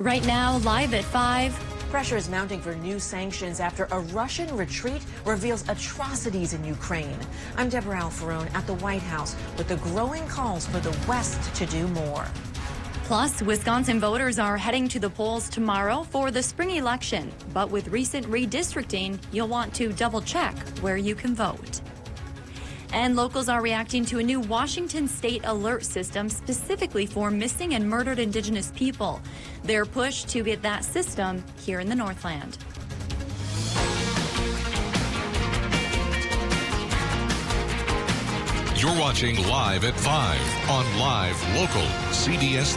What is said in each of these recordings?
Right now, live at 5. Pressure is mounting for new sanctions after a Russian retreat reveals atrocities in Ukraine. I'm Deborah Alfarone at the White House with the growing calls for the West to do more. Plus, Wisconsin voters are heading to the polls tomorrow for the spring election. But with recent redistricting, you'll want to double check where you can vote. And locals are reacting to a new Washington state alert system specifically for missing and murdered Indigenous people. They're pushed to get that system here in the Northland. You're watching Live at 5 on Live Local CBS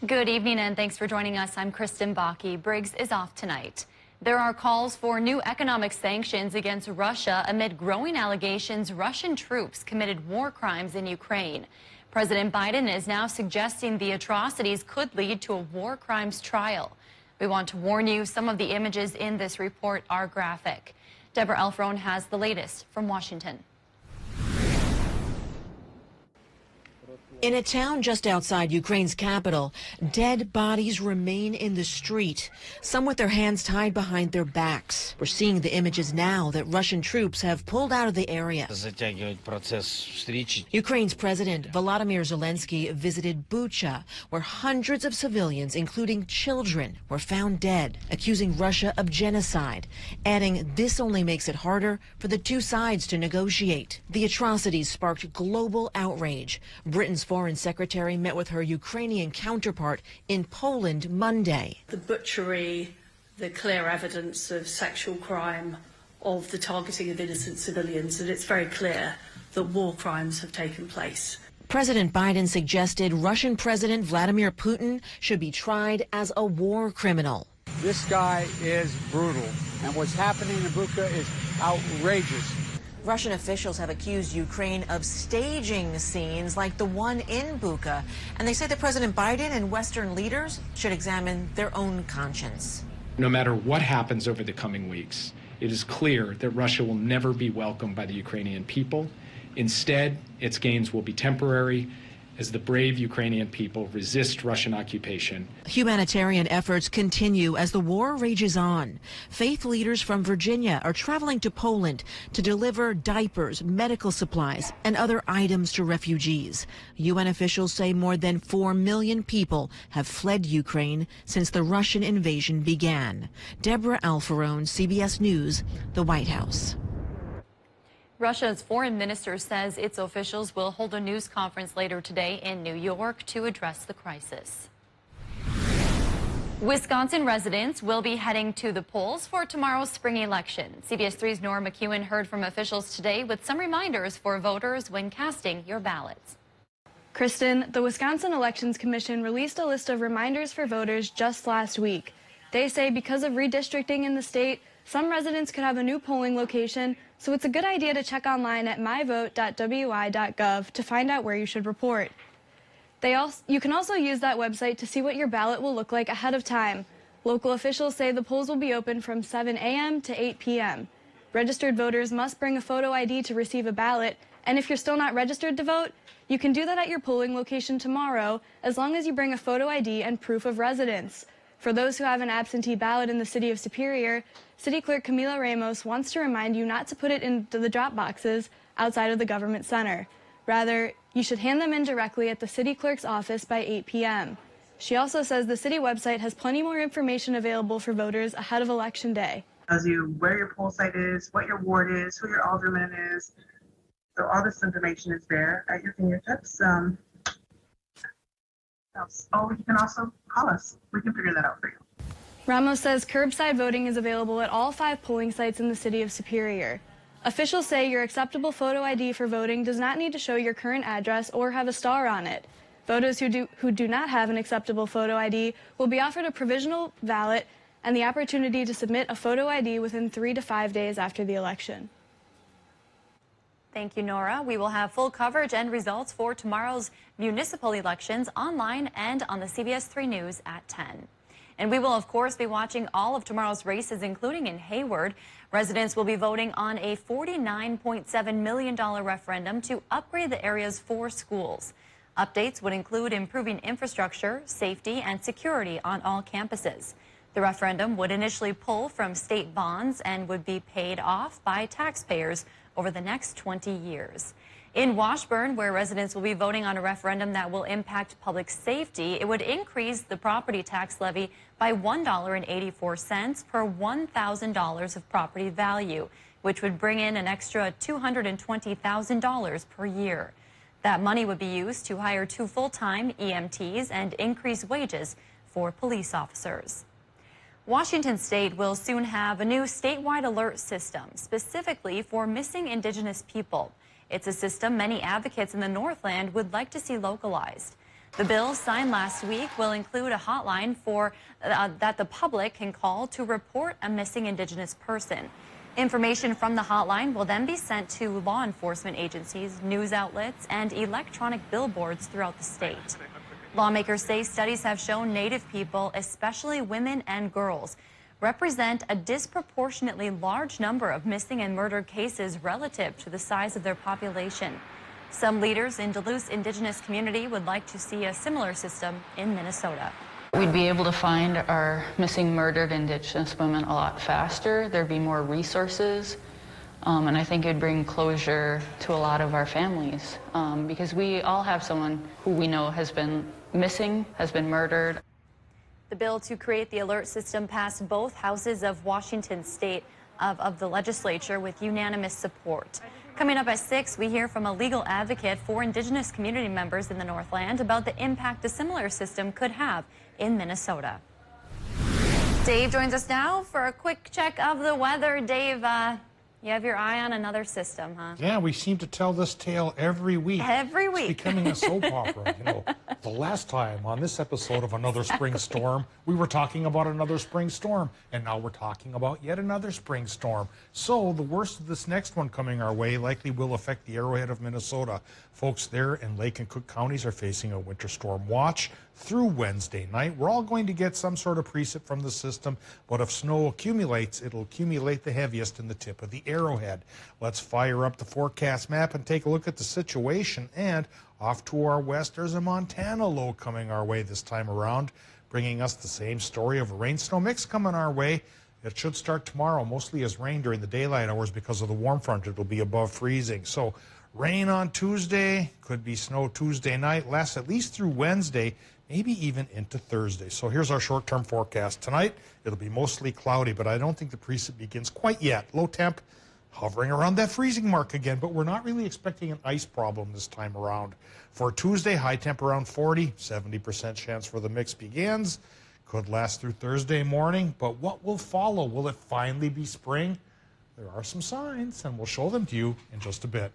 3. Good evening and thanks for joining us. I'm Kristen Bakke. Briggs is off tonight. There are calls for new economic sanctions against Russia amid growing allegations Russian troops committed war crimes in Ukraine. President Biden is now suggesting the atrocities could lead to a war crimes trial. We want to warn you, some of the images in this report are graphic. Deborah Alfarone has the latest from Washington. In a town just outside Ukraine's capital, dead bodies remain in the street, some with their hands tied behind their backs. We're seeing the images now that Russian troops have pulled out of the area. Ukraine's President Volodymyr Zelensky visited Bucha, where hundreds of civilians, including children, were found dead, accusing Russia of genocide, adding this only makes it harder for the two sides to negotiate. The atrocities sparked global outrage. Britain's Foreign Secretary met with her Ukrainian counterpart in Poland Monday. The butchery, the clear evidence of sexual crime, of the targeting of innocent civilians, and it's very clear that war crimes have taken place. President Biden suggested Russian President Vladimir Putin should be tried as a war criminal. This guy is brutal, and what's happening in Bucha is outrageous. Russian officials have accused Ukraine of staging scenes like the one in Bucha, and they say that President Biden and Western leaders should examine their own conscience. No matter what happens over the coming weeks, it is clear that Russia will never be welcomed by the Ukrainian people. Instead, its gains will be temporary as the brave Ukrainian people resist Russian occupation. Humanitarian efforts continue as the war rages on. Faith leaders from Virginia are traveling to Poland to deliver diapers, medical supplies, and other items to refugees. UN officials say more than 4 million people have fled Ukraine since the Russian invasion began. Deborah Alfarone, CBS News, the White House. Russia's foreign minister says its officials will hold a news conference later today in New York to address the crisis. Wisconsin residents will be heading to the polls for tomorrow's spring election. CBS 3's Nora McEwen heard from officials today with some reminders for voters when casting your ballots. Kristen, the Wisconsin Elections Commission released a list of reminders for voters just last week. They say because of redistricting in the state, some residents could have a new polling location, so it's a good idea to check online at myvote.wi.gov to find out where you should report. You can also use that website to see what your ballot will look like ahead of time. Local officials say the polls will be open from 7 a.m. to 8 p.m. Registered voters must bring a photo ID to receive a ballot, and if you're still not registered to vote, you can do that at your polling location tomorrow as long as you bring a photo ID and proof of residence. For those who have an absentee ballot in the city of Superior, City Clerk Camila Ramos wants to remind you not to put it into the drop boxes outside of the government center. Rather, you should hand them in directly at the city clerk's office by 8 p.m. She also says the city website has plenty more information available for voters ahead of Election Day. Tells you where your poll site is, what your ward is, who your alderman is. So all this information is there at your fingertips. Oh, you can also call us. We can figure that out for you. Ramos says curbside voting is available at all 5 polling sites in the city of Superior. Officials say your acceptable photo ID for voting does not need to show your current address or have a star on it. Voters who do not have an acceptable photo ID will be offered a provisional ballot and the opportunity to submit a photo ID within 3 to 5 days after the election. Thank you, Nora. We will have full coverage and results for tomorrow's municipal elections online and on the CBS 3 News at 10. And we will, of course, be watching all of tomorrow's races, including in Hayward. Residents will be voting on a $49.7 million referendum to upgrade the area's 4 schools. Updates would include improving infrastructure, safety, and security on all campuses. The referendum would initially pull from state bonds and would be paid off by taxpayers over the next 20 years. In Washburn, where residents will be voting on a referendum that will impact public safety, it would increase the property tax levy by $1.84 per $1,000 of property value, which would bring in an extra $220,000 per year. That money would be used to hire 2 full-time EMTs and increase wages for police officers. Washington State will soon have a new statewide alert system specifically for missing Indigenous people. It's a system many advocates in the Northland would like to see localized. The bill signed last week will include a hotline that the public can call to report a missing Indigenous person. Information from the hotline will then be sent to law enforcement agencies, news outlets, and electronic billboards throughout the state. Lawmakers say studies have shown Native people, especially women and girls, represent a disproportionately large number of missing and murdered cases relative to the size of their population. Some leaders in Duluth's Indigenous community would like to see a similar system in Minnesota. We'd be able to find our missing, murdered Indigenous women a lot faster. There'd be more resources, and I think it'd bring closure to a lot of our families, because we all have someone who we know has been missing, has been murdered. The bill to create the alert system passed both houses of Washington State of the legislature with unanimous support. Coming up at 6, we hear from a legal advocate for Indigenous community members in the Northland about the impact a similar system could have in Minnesota. Dave joins us now for a quick check of the weather. Dave, you have your eye on another system, huh? Yeah, we seem to tell this tale every week. Every week. It's becoming a soap opera. You know, the last time on this episode of Another Spring Storm, we were talking about another spring storm, and now we're talking about yet another spring storm. So the worst of this next one coming our way likely will affect the Arrowhead of Minnesota. Folks there in Lake and Cook counties are facing a winter storm watch through Wednesday night. We're all going to get some sort of precip from the system, but if snow accumulates, it'll accumulate the heaviest in the tip of the Arrowhead. Let's fire up the forecast map and take a look at the situation. And off to our west, there's a Montana low coming our way this time around, bringing us the same story of a rain-snow mix coming our way. It should start tomorrow, mostly as rain during the daylight hours because of the warm front. It'll be above freezing. So rain on Tuesday, could be snow Tuesday night, lasts at least through Wednesday, maybe even into Thursday. So here's our short-term forecast. Tonight, it'll be mostly cloudy, but I don't think the precip begins quite yet. Low temp hovering around that freezing mark again, but we're not really expecting an ice problem this time around. For Tuesday, high temp around 40, 70% chance for the mix begins. Could last through Thursday morning, but what will follow? Will it finally be spring? There are some signs, and we'll show them to you in just a bit.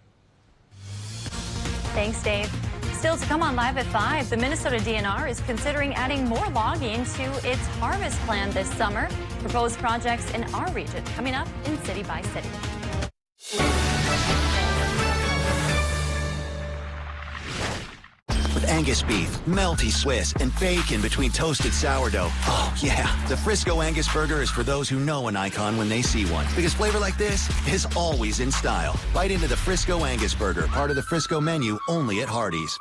Thanks, Dave. Still to come on Live at 5, the Minnesota DNR is considering adding more logging to its harvest plan this summer. Proposed projects in our region coming up in City by City. With Angus beef, melty Swiss, and bacon between toasted sourdough. Oh, yeah. The Frisco Angus Burger is for those who know an icon when they see one. Because flavor like this is always in style. Bite into the Frisco Angus Burger, part of the Frisco menu, only at Hardee's.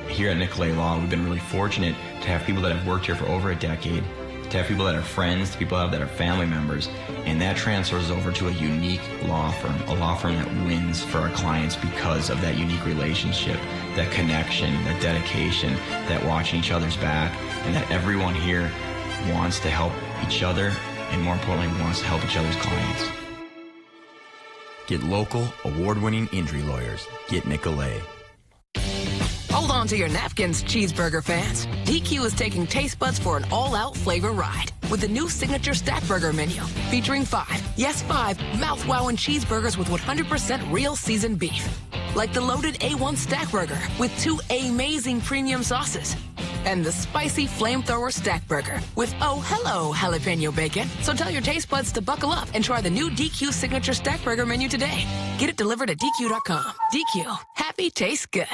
Here at Nicolay Law, we've been really fortunate to have people that have worked here for over a decade, to have people that are friends, to people that are family members, and that transfers over to a unique law firm, a law firm that wins for our clients because of that unique relationship, that connection, that dedication, that watching each other's back, and that everyone here wants to help each other, and more importantly, wants to help each other's clients. Get local, award-winning injury lawyers. Get Nicolay. Hold on to your napkins, cheeseburger fans. DQ is taking taste buds for an all-out flavor ride with the new signature stack burger menu featuring 5 mouth-wowing cheeseburgers with 100% real seasoned beef. Like the loaded A1 stack burger with 2 amazing premium sauces. And the spicy flamethrower stack burger with, oh, hello, jalapeno bacon. So tell your taste buds to buckle up and try the new DQ signature stack burger menu today. Get it delivered at DQ.com. DQ. Happy tastes good.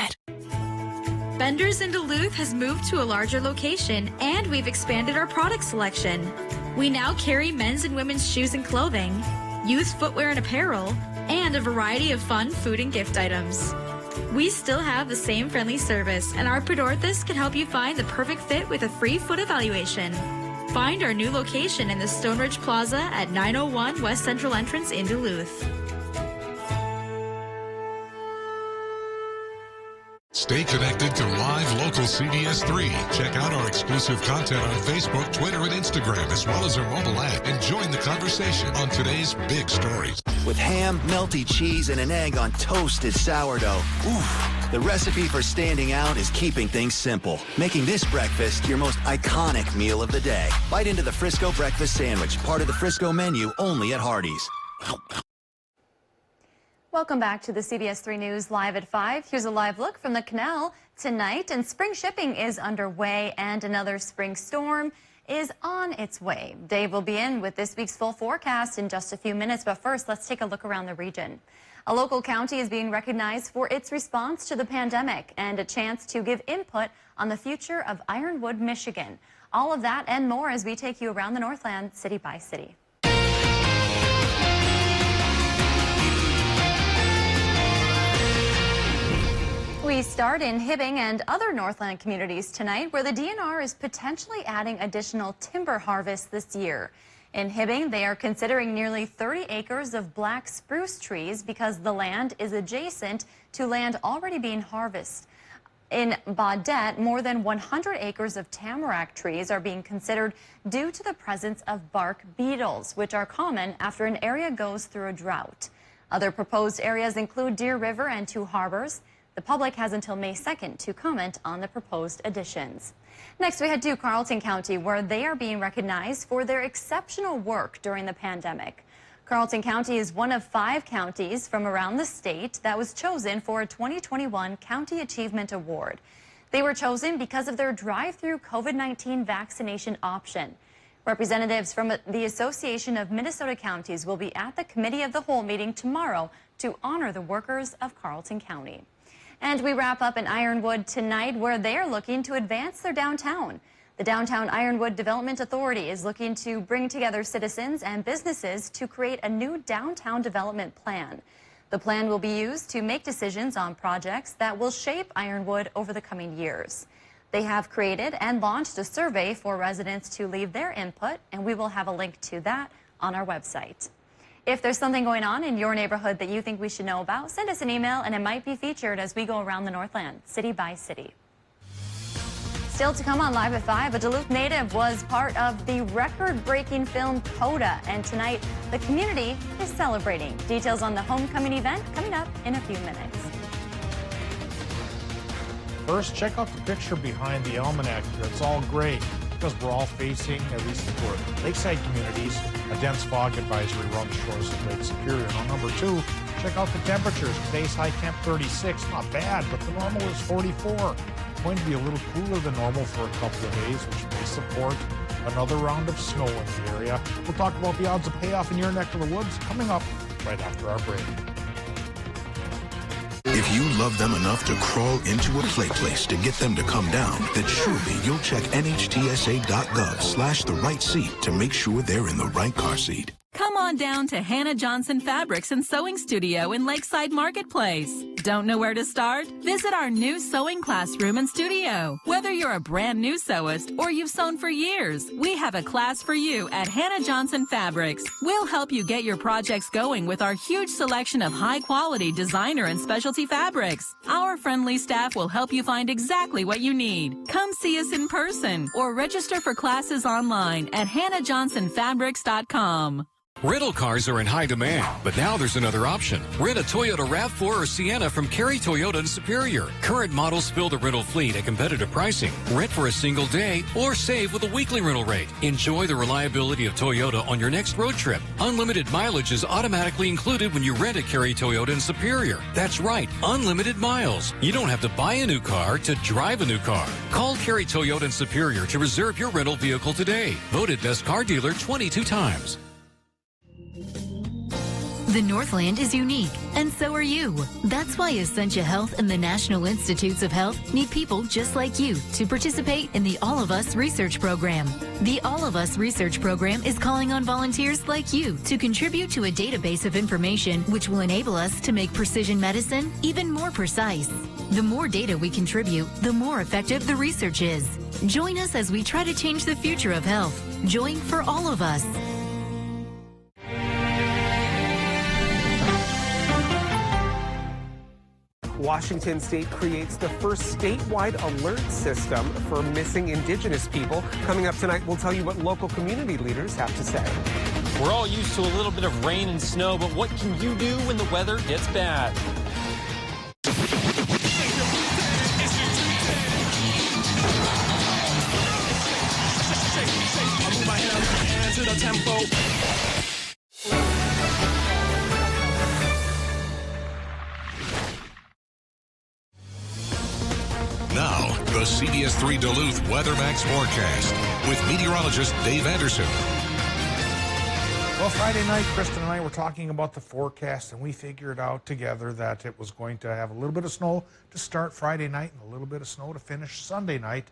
Bender's in Duluth has moved to a larger location, and we've expanded our product selection. We now carry men's and women's shoes and clothing, youth footwear and apparel, and a variety of fun food and gift items. We still have the same friendly service, and our podorthist can help you find the perfect fit with a free foot evaluation. Find our new location in the Stone Ridge Plaza at 901 West Central Entrance in Duluth. Stay connected to live local CBS 3. Check out our exclusive content on Facebook, Twitter, and Instagram, as well as our mobile app, and join the conversation on today's big stories. With ham, melty cheese, and an egg on toasted sourdough. Oof. The recipe for standing out is keeping things simple, making this breakfast your most iconic meal of the day. Bite into the Frisco breakfast sandwich, part of the Frisco menu, only at Hardee's. Welcome back to the CBS 3 News Live at 5. Here's a live look from the canal tonight, and spring shipping is underway, and another spring storm is on its way. Dave will be in with this week's full forecast in just a few minutes, but first, let's take a look around the region. A local county is being recognized for its response to the pandemic and a chance to give input on the future of Ironwood, Michigan. All of that and more as we take you around the Northland, city by city. We start in Hibbing and other Northland communities tonight, where the DNR is potentially adding additional timber harvest this year. In Hibbing, they are considering nearly 30 acres of black spruce trees because the land is adjacent to land already being harvested. In Baudette, more than 100 acres of tamarack trees are being considered due to the presence of bark beetles, which are common after an area goes through a drought. Other proposed areas include Deer River and Two Harbors. The public has until May 2nd to comment on the proposed additions. Next, we head to Carlton County, where they are being recognized for their exceptional work during the pandemic. Carlton County is one of 5 counties from around the state that was chosen for a 2021 County Achievement Award. They were chosen because of their drive-through COVID-19 vaccination option. Representatives from the Association of Minnesota Counties will be at the Committee of the Whole meeting tomorrow to honor the workers of Carlton County. And we wrap up in Ironwood tonight, where they are looking to advance their downtown. The Downtown Ironwood Development Authority is looking to bring together citizens and businesses to create a new downtown development plan. The plan will be used to make decisions on projects that will shape Ironwood over the coming years. They have created and launched a survey for residents to leave their input, and we will have a link to that on our website. If there's something going on in your neighborhood that you think we should know about, send us an email and it might be featured as we go around the Northland, city by city. Still to come on Live at 5, a Duluth native was part of the record-breaking film Coda, and tonight the community is celebrating. Details on the homecoming event coming up in a few minutes. First, check out the picture behind the almanac here. It's all gray because we're all facing, at least for lakeside communities, a dense fog advisory around the shores of Lake Superior. Now, number 2, check out the temperatures. Today's high temp 36, not bad, but the normal is 44. Going to be a little cooler than normal for a couple of days, which may support another round of snow in the area. We'll talk about the odds of payoff in your neck of the woods coming up right after our break. If you love them enough to crawl into a play place to get them to come down, then surely you'll check nhtsa.gov/the right seat to make sure they're in the right car seat. Come on down to Hannah Johnson Fabrics and Sewing Studio in Lakeside Marketplace. Don't know where to start? Visit our new sewing classroom and studio. Whether you're a brand new sewist or you've sewn for years, we have a class for you at Hannah Johnson Fabrics. We'll help you get your projects going with our huge selection of high-quality designer and specialty fabrics. Our friendly staff will help you find exactly what you need. Come see us in person or register for classes online at hannahjohnsonfabrics.com. Rental cars are in high demand, but now there's another option. Rent a Toyota RAV4 or Sienna from Cary Toyota in Superior. Current models fill the rental fleet at competitive pricing. Rent for a single day or save with a weekly rental rate. Enjoy the reliability of Toyota on your next road trip. Unlimited mileage is automatically included when you rent a Cary Toyota in Superior. That's right, unlimited miles. You don't have to buy a new car to drive a new car. Call Cary Toyota in Superior to reserve your rental vehicle today. Voted best car dealer 22 times. The Northland is unique, and so are you. That's why Essentia Health and the National Institutes of Health need people just like you to participate in the All of Us Research Program. The All of Us Research Program is calling on volunteers like you to contribute to a database of information which will enable us to make precision medicine even more precise. The more data we contribute, the more effective the research is. Join us as we try to change the future of health. Join for all of us. Washington State creates the first statewide alert system for missing Indigenous people. Coming up tonight, we'll tell you what local community leaders have to say. We're all used to a little bit of rain and snow, but what can you do when the weather gets bad? Now, the CBS 3 Duluth WeatherMax forecast with meteorologist Dave Anderson. Well, Friday night, Kristen and I were talking about the forecast, and we figured out together that it was going to have a little bit of snow to start Friday night and a little bit of snow to finish Sunday night.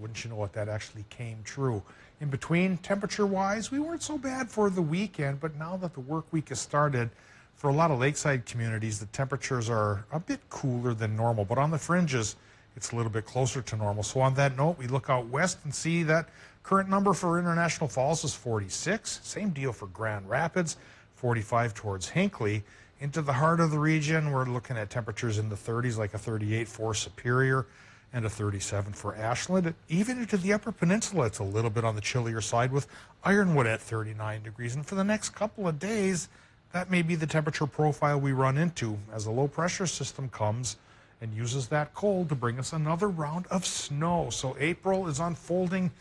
Wouldn't you know it, that actually came true. In between, temperature-wise, we weren't so bad for the weekend, but now that the work week has started, for a lot of lakeside communities, the temperatures are a bit cooler than normal, but on the fringes, it's a little bit closer to normal. So on that note, we look out west and see that current number for International Falls is 46. Same deal for Grand Rapids, 45 towards Hinckley. Into the heart of the region, we're looking at temperatures in the 30s, like a 38 for Superior and a 37 for Ashland. Even into the Upper Peninsula, it's a little bit on the chillier side with Ironwood at 39 degrees. And for the next couple of days, that may be the temperature profile we run into as a low pressure system comes and uses that cold to bring us another round of snow. So April is unfolding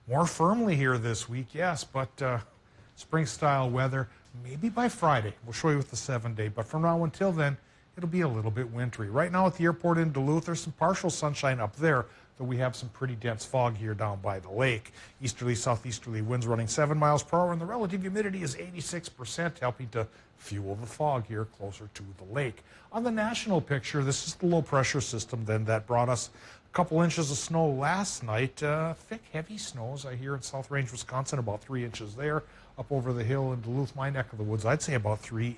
more firmly here this week, yes, but spring-style weather, maybe by Friday. We'll show you with the 7-day, but from now until then, it'll be a little bit wintry. Right now at the airport in Duluth, there's some partial sunshine up there, though we have some pretty dense fog here down by the lake. Easterly, southeasterly winds running 7 miles per hour, and the relative humidity is 86%, helping to fuel the fog here closer to the lake. On the national picture, this is the low pressure system then that brought us a couple inches of snow last night. Thick, heavy snows, I hear in South Range, Wisconsin, about 3 inches there. Up over the hill in Duluth, my neck of the woods, I'd say about 3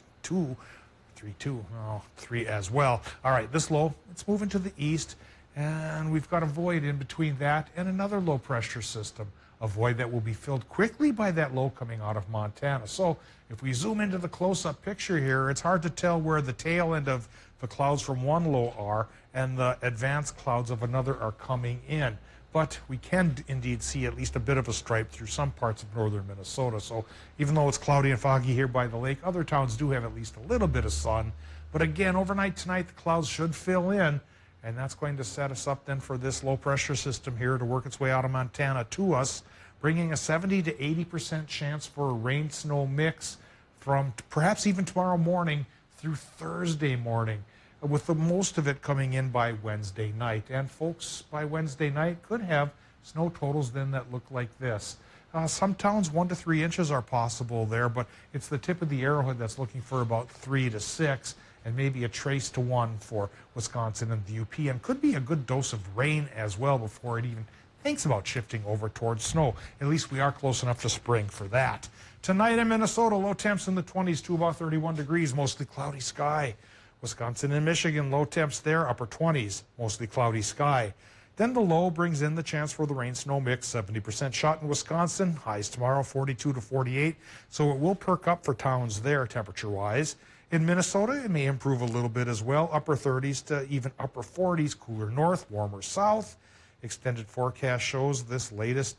as well. All right, this low, it's moving to the east, and we've got a void in between that and another low pressure system, a void that will be filled quickly by that low coming out of Montana. So if we zoom into the close-up picture here, it's hard to tell where the tail end of the clouds from one low are and the advanced clouds of another are coming in. But we can indeed see at least a bit of a stripe through some parts of northern Minnesota. So even though it's cloudy and foggy here by the lake, other towns do have at least a little bit of sun. But again, overnight tonight, the clouds should fill in, and that's going to set us up then for this low pressure system here to work its way out of Montana to us, bringing a 70 to 80% chance for a rain-snow mix from perhaps even tomorrow morning through Thursday morning, with the most of it coming in by Wednesday night. And folks, by Wednesday night could have snow totals then that look like this. Some towns 1 to 3 inches are possible there, but it's the tip of the arrowhead that's looking for about 3 to 6, and maybe a trace to 1 for Wisconsin and the UP, and could be a good dose of rain as well before it even thinks about shifting over towards snow. At least we are close enough to spring for that. Tonight in Minnesota, low temps in the 20s to about 31 degrees, mostly cloudy sky. Wisconsin and Michigan, low temps there, upper 20s, mostly cloudy sky. Then the low brings in the chance for the rain-snow mix, 70% shot in Wisconsin, highs tomorrow 42 to 48, so it will perk up for towns there temperature-wise. In Minnesota, it may improve a little bit as well, upper 30s to even upper 40s, cooler north, warmer south. Extended forecast shows this latest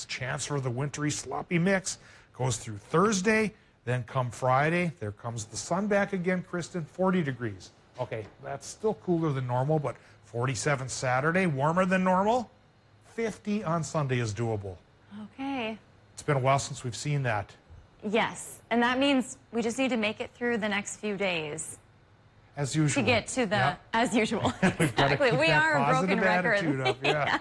chance for the wintry, sloppy mix goes through Thursday. Then come Friday, there comes the sun back again, Kristen, 40 degrees. Okay, that's still cooler than normal, but 47 Saturday, warmer than normal. 50 on Sunday is doable. Okay. It's been a while since we've seen that. Yes, and that means we just need to make it through the next few days. As usual. To get to the, as usual. Exactly. We are a broken record. Up, yeah.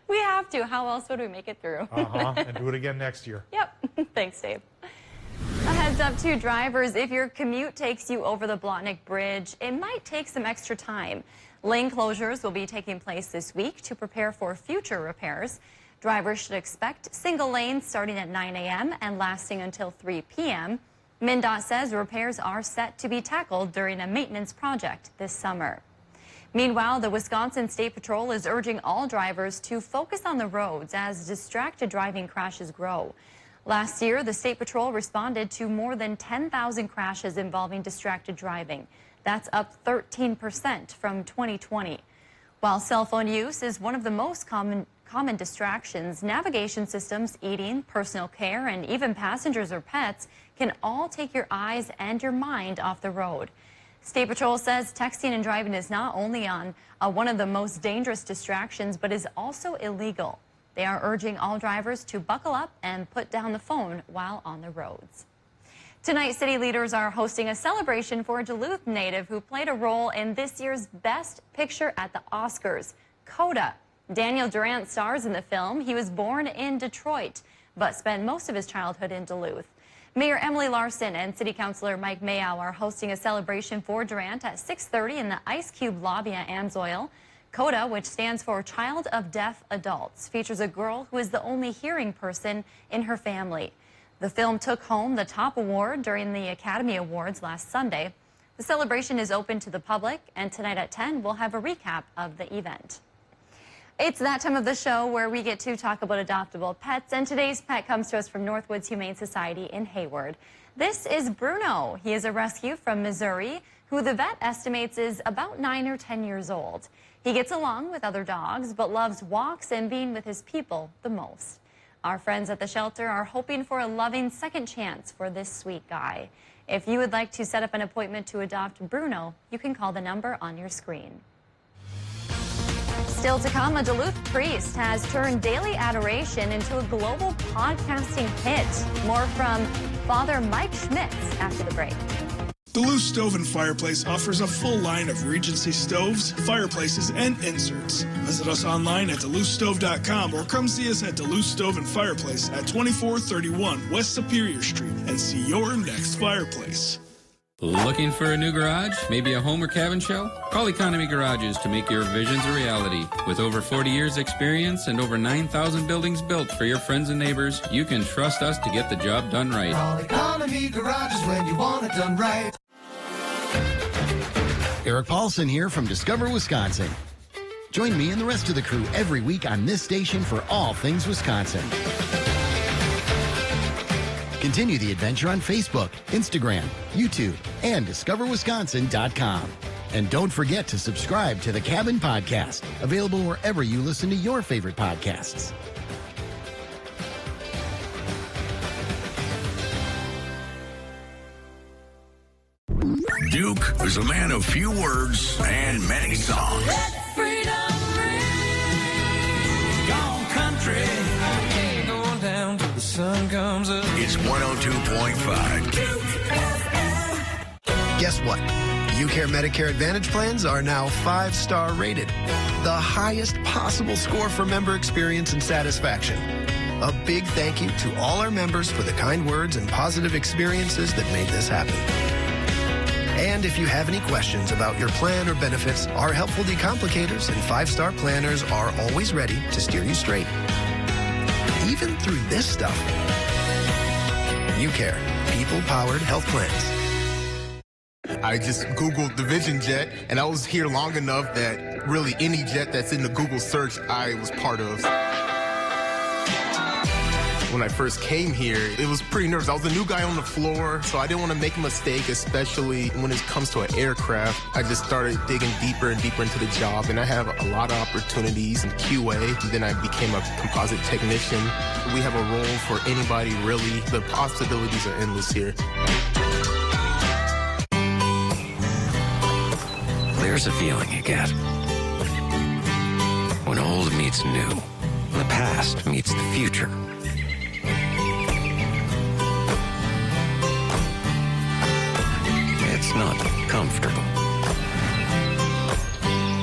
We have to. How else would we make it through? And do it again next year. Yep. Thanks, Dave. Ahead Heads up to drivers, if your commute takes you over the Blotnick Bridge, it might take some extra time. Lane closures will be taking place this week to prepare for future repairs. Drivers should expect single lanes starting at 9 a.m. and lasting until 3 p.m. MnDOT says repairs are set to be tackled during a maintenance project this summer. Meanwhile, the Wisconsin State Patrol is urging all drivers to focus on the roads as distracted driving crashes grow. Last year, the State Patrol responded to more than 10,000 crashes involving distracted driving. That's up 13% from 2020. While cell phone use is one of the most common distractions, navigation systems, eating, personal care, and even passengers or pets can all take your eyes and your mind off the road. State Patrol says texting and driving is not only one of the most dangerous distractions, but is also illegal. They are urging all drivers to buckle up and put down the phone while on the roads. Tonight, city leaders are hosting a celebration for a Duluth native who played a role in this year's Best Picture at the Oscars, Coda. Daniel Durant stars in the film. He was born in Detroit, but spent most of his childhood in Duluth. Mayor Emily Larson and City Councilor Mike Mayow are hosting a celebration for Durant at 6:30 in the Ice Cube lobby at Amsoil. Coda, which stands for Child of Deaf Adults, features a girl who is the only hearing person in her family. The film took home the top award during the Academy Awards last Sunday. The celebration is open to the public, and tonight at 10, we'll have a recap of the event. It's that time of the show where we get to talk about adoptable pets, and today's pet comes to us from Northwoods Humane Society in Hayward. This is Bruno. He is a rescue from Missouri, who the vet estimates is about 9 or 10 years old. He gets along with other dogs, but loves walks and being with his people the most. Our friends at the shelter are hoping for a loving second chance for this sweet guy. If you would like to set up an appointment to adopt Bruno, you can call the number on your screen. Still to come, a Duluth priest has turned daily adoration into a global podcasting hit. More from Father Mike Schmitz after the break. Duluth Stove and Fireplace offers a full line of Regency stoves, fireplaces, and inserts. Visit us online at duluthstove.com or come see us at Duluth Stove and Fireplace at 2431 West Superior Street and see your next fireplace. Looking for a new garage? Maybe a home or cabin shell? Call Economy Garages to make your visions a reality. With over 40 years experience and over 9,000 buildings built for your friends and neighbors, you can trust us to get the job done right. Call Economy Garages when you want it done right. Eric Paulson here from Discover Wisconsin. Join me and the rest of the crew every week on this station for all things Wisconsin. Continue the adventure on Facebook, Instagram, YouTube, and discoverwisconsin.com. And don't forget to subscribe to the Cabin Podcast, available wherever you listen to your favorite podcasts. Duke is a man of few words and many songs. Let freedom ring. Gone country. Going down till the sun comes up. It's 102.5. Guess what? UCare Medicare Advantage plans are now 5-star rated. The highest possible score for member experience and satisfaction. A big thank you to all our members for the kind words and positive experiences that made this happen. And if you have any questions about your plan or benefits, our helpful decomplicators and 5-star planners are always ready to steer you straight. Even through this stuff. UCare, people-powered health plans. I just Googled the Vision Jet, and I was here long enough that really any jet that's in the Google search, I was part of. When I first came here, it was pretty nervous. I was a new guy on the floor, so I didn't want to make a mistake, especially when it comes to an aircraft. I just started digging deeper and deeper into the job, and I have a lot of opportunities in QA. And then I became a composite technician. We have a role for anybody, really. The possibilities are endless here. There's a feeling you get when old meets new, when the past meets the future. It's not comfortable,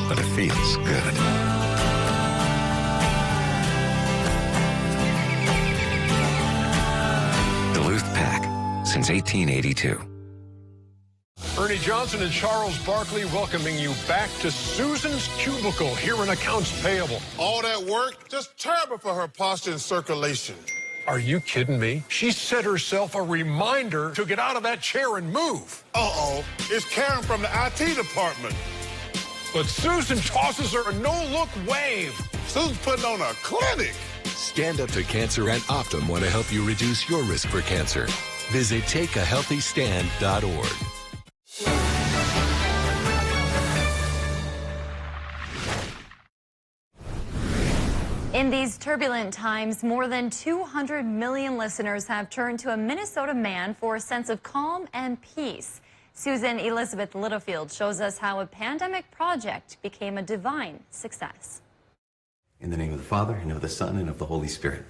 but it feels good. Duluth Pack, since since 1882. Ernie Johnson and Charles Barkley welcoming you back to Susan's Cubicle here in Accounts Payable. All that work, just terrible for her posture and circulation. Are you kidding me? She set herself a reminder to get out of that chair and move. Uh-oh, it's Karen from the IT department. But Susan tosses her a no-look wave. Susan's putting on a clinic. Stand Up to Cancer and Optum want to help you reduce your risk for cancer. Visit takeahealthystand.org. In these turbulent times, more than 200 million listeners have turned to a Minnesota man for a sense of calm and peace. Susan Elizabeth Littlefield shows us how a pandemic project became a divine success. In the name of the Father, and of the Son, and of the Holy Spirit.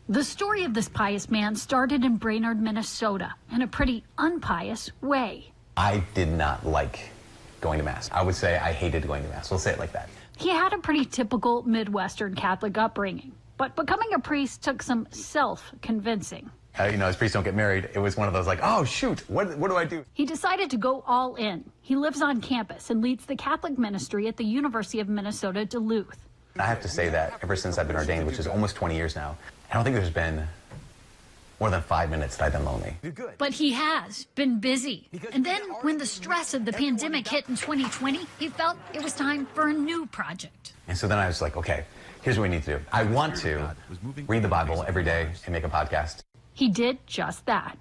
The story of this pious man started in Brainerd, Minnesota, in a pretty unpious way. I did not like going to Mass. I would say I hated going to Mass. We'll say it like that. He had a pretty typical Midwestern Catholic upbringing, but becoming a priest took some self-convincing. As priests don't get married, it was one of those like, oh, shoot, what do I do? He decided to go all in. He lives on campus and leads the Catholic ministry at the University of Minnesota, Duluth. I have to say that ever since I've been ordained, which is almost 20 years now, I don't think there's been more than 5 minutes that I've been lonely. But he has been busy. And then when the stress of the pandemic hit in 2020, he felt it was time for a new project. And so then I was like, okay, here's what we need to do. I want to read the Bible every day and make a podcast. He did just that.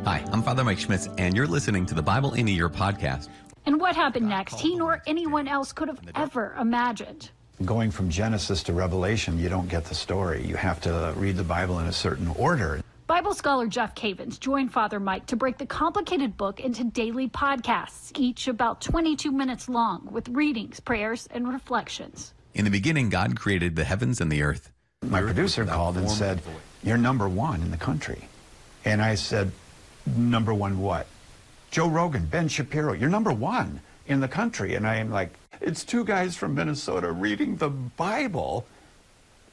Hi, I'm Father Mike Schmitz, and you're listening to the Bible in a Year podcast. And what happened next, he nor anyone else could have ever imagined. Going from Genesis to Revelation, you don't get the story. You have to read the Bible in a certain order. Bible scholar Jeff Cavins joined Father Mike to break the complicated book into daily podcasts, each about 22 minutes long, with readings, prayers, and reflections. In the beginning, God created the heavens and the earth. My producer called and said, "You're number one in the country." And I said, "Number one what?" "Joe Rogan, Ben Shapiro, you're number one in the country." And I am like, it's two guys from Minnesota reading the Bible,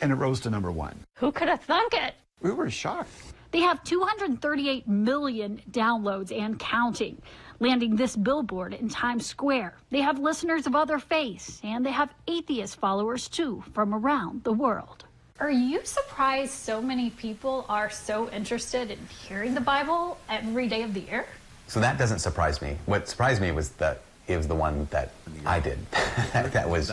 and it rose to number one. Who could have thunk it? We were shocked. They have 238 million downloads and counting, landing this billboard in Times Square. They have listeners of other faiths, and they have atheist followers, too, from around the world. Are you surprised so many people are so interested in hearing the Bible every day of the year? So that doesn't surprise me. What surprised me was that it was the one that I did that was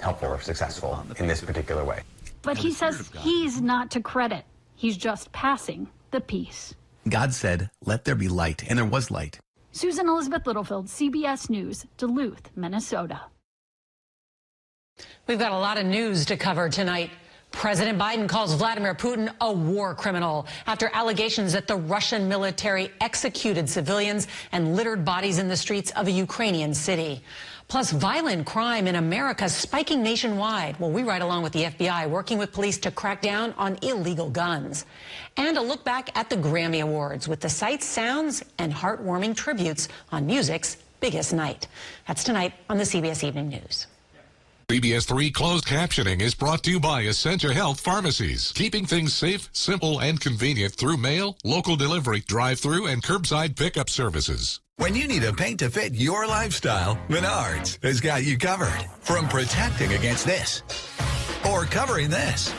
helpful or successful in this particular way. But he says he's not to credit. He's just passing the peace. God said, "Let there be light," and there was light. Susan Elizabeth Littlefield, CBS News, Duluth, Minnesota. We've got a lot of news to cover tonight. President Biden calls Vladimir Putin a war criminal after allegations that the Russian military executed civilians and littered bodies in the streets of a Ukrainian city. Plus, violent crime in America spiking nationwide. Well, we ride along with the FBI, working with police to crack down on illegal guns. And a look back at the Grammy Awards with the sights, sounds, and heartwarming tributes on music's biggest night. That's tonight on the CBS Evening News. CBS 3 closed captioning is brought to you by Essentia Health Pharmacies, keeping things safe, simple, and convenient through mail, local delivery, drive-through, and curbside pickup services. When you need a paint to fit your lifestyle, Menards has got you covered. From protecting against this, or covering this,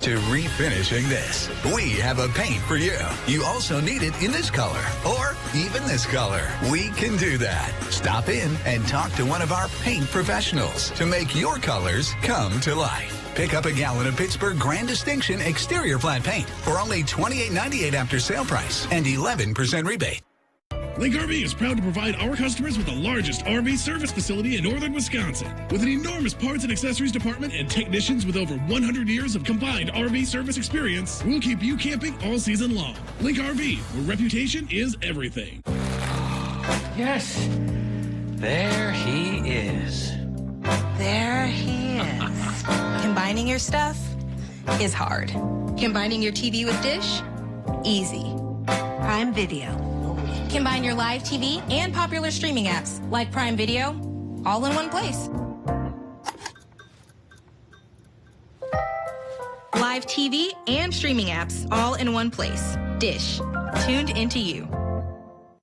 to refinishing this, we have a paint for you. You also need it in this color, or even this color. We can do that. Stop in and talk to one of our paint professionals to make your colors come to life. Pick up a gallon of Pittsburgh Grand Distinction exterior flat paint for only $28.98 after sale price and 11% rebate. Link RV is proud to provide our customers with the largest RV service facility in northern Wisconsin. With an enormous parts and accessories department and technicians with over 100 years of combined RV service experience, we'll keep you camping all season long. Link RV, where reputation is everything. Yes, there he is. There he is. Combining your stuff is hard. Combining your TV with Dish? Easy. Prime Video. Combine your live TV and popular streaming apps like Prime Video all in one place. Live TV and streaming apps all in one place. Dish. tuned into you.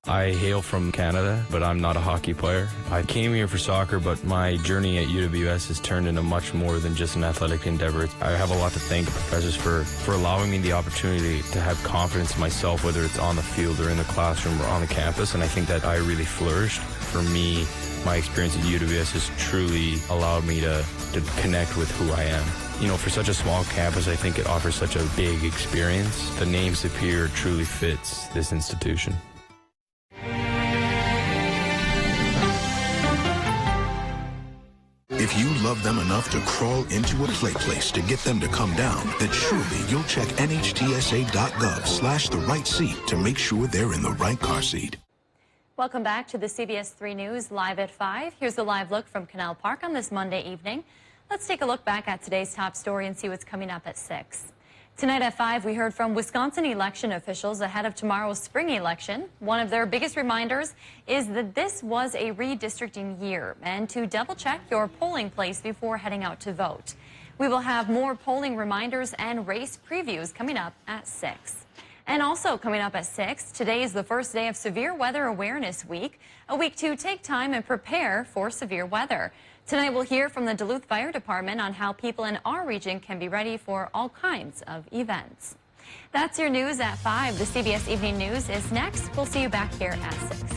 I hail from Canada, but I'm not a hockey player. I came here for soccer, but my journey at UWS has turned into much more than just an athletic endeavor. I have a lot to thank the professors for allowing me the opportunity to have confidence in myself, whether it's on the field or in the classroom or on the campus, and I think that I really flourished. For me, my experience at UWS has truly allowed me to connect with who I am. You know, for such a small campus, I think it offers such a big experience. The name Superior truly fits this institution. If you love them enough to crawl into a play place to get them to come down, then surely you'll check nhtsa.gov/the right seat to make sure they're in the right car seat. Welcome back to the CBS 3 News Live at 5. Here's the live look from Canal Park on this Monday evening. Let's take a look back at today's top story and see what's coming up at 6. Tonight at 5, we heard from Wisconsin election officials ahead of tomorrow's spring election. One of their biggest reminders is that this was a redistricting year and to double-check your polling place before heading out to vote. We will have more polling reminders and race previews coming up at 6. And also coming up at 6, today is the first day of Severe Weather Awareness Week, a week to take time and prepare for severe weather. Tonight we'll hear from the Duluth Fire Department on how people in our region can be ready for all kinds of events. That's your news at 5. The CBS Evening News is next. We'll see you back here at 6.